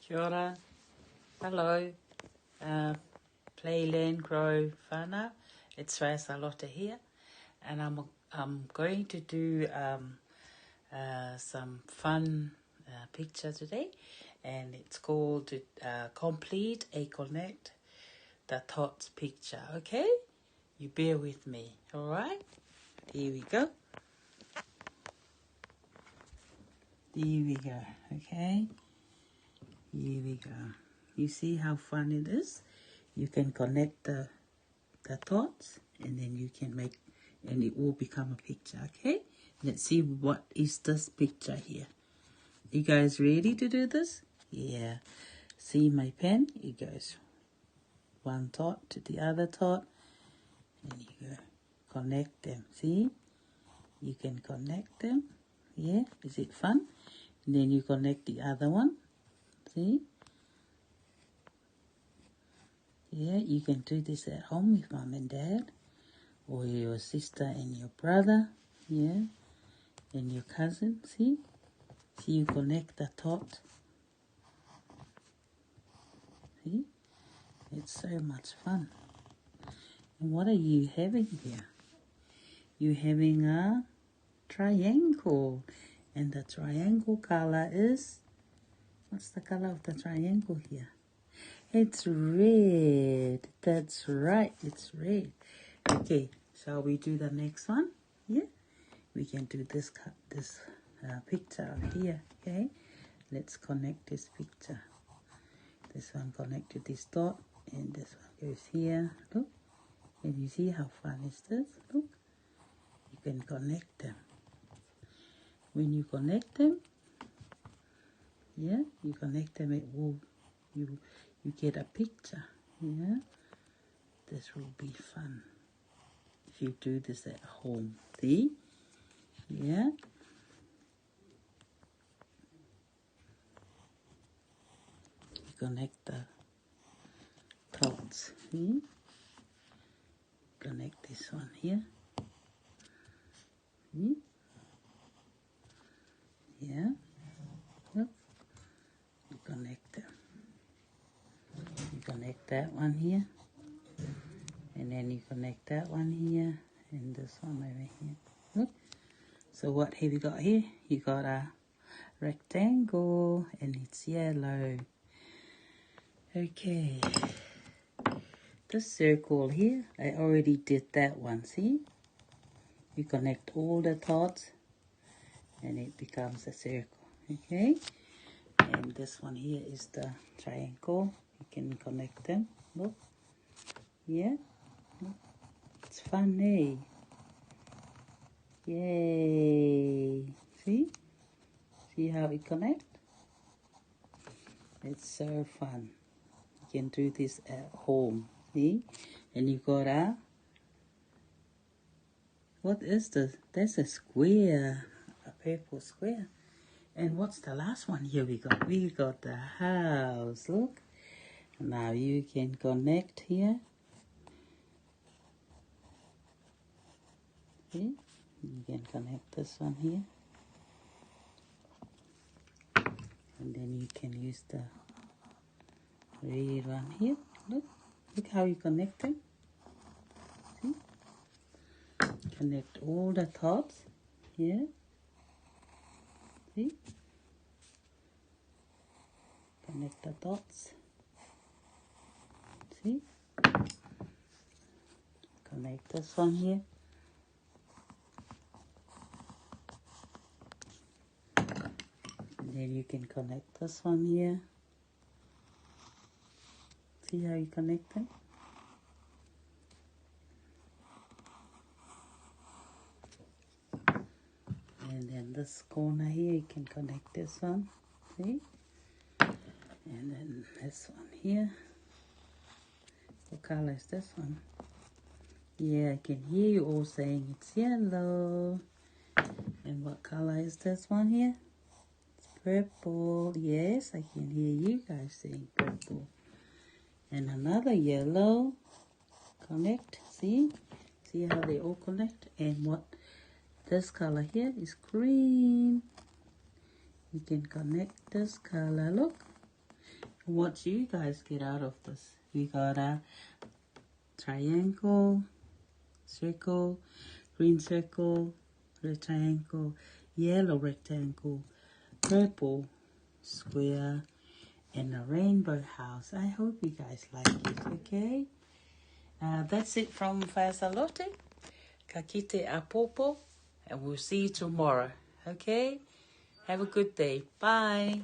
Kia ora. Hello. Playland Grow Whana. It's Whaea Salote here. And I'm going to do some fun picture today. And it's called Complete a Connect the Thoughts picture. Okay? You bear with me. Alright? Here we go. Here we go. Okay? Here we go. You see how fun it is? You can connect the thoughts and then you can make, and it will become a picture, okay? Let's see what is this picture here. You guys ready to do this? Yeah. See my pen? It goes one thought to the other thought and you go connect them. See? You can connect them. Yeah. Is it fun? And then you connect the other one. See? Yeah, you can do this at home with mom and dad, or your sister and your brother, yeah, and your cousin, see? See, you connect the thought. See? It's so much fun. And what are you having here? You're having a triangle, and the triangle color is, what's the color of the triangle here? It's red. That's right. It's red. Okay. Shall we do the next one? Yeah. We can do this picture here. Okay. Let's connect this picture. This one connect to this dot, and this one goes here. Look. And you see how fun is this? Look. You can connect them. When you connect them, yeah, you connect them. It will you get a picture, yeah? This will be fun if you do this at home, see? Yeah? You connect the thoughts, see? Connect this one here, see? Yeah? Look, you connect them. You connect that one here, and then you connect that one here, and this one over here. Look. So what have you got here? You got a rectangle, and it's yellow. Okay. This circle here, I already did that one, see? You connect all the thoughts, and it becomes a circle, okay? And this one here is the triangle. You can connect them, look. Yeah? It's fun, eh? Yay! See? See how it connects? It's so fun. You can do this at home, see? And you got a, what is this? That's a square, a purple square. And what's the last one here we got? We got the house, look. Now you can connect here. See? You can connect this one here. And then you can use the red one here. Look. Look how you connect them. See? Connect all the thoughts here. See? Connect the dots. See? Connect this one here. And then you can connect this one here. See how you connect them? And then this corner here, you can connect this one. See? And then this one here. What color is this one? Yeah, I can hear you all saying it's yellow. And what color is this one here? It's purple. Yes, I can hear you guys saying purple. And another yellow. Connect. See? See how they all connect? And what this color here is green. You can connect this color. Look. What do you guys get out of this? We got a triangle, circle, green circle, red triangle, yellow rectangle, purple square, and a rainbow house. I hope you guys like it, okay? That's it from Whaea Salote. Ka kite a popo, and we'll see you tomorrow, okay? Have a good day. Bye.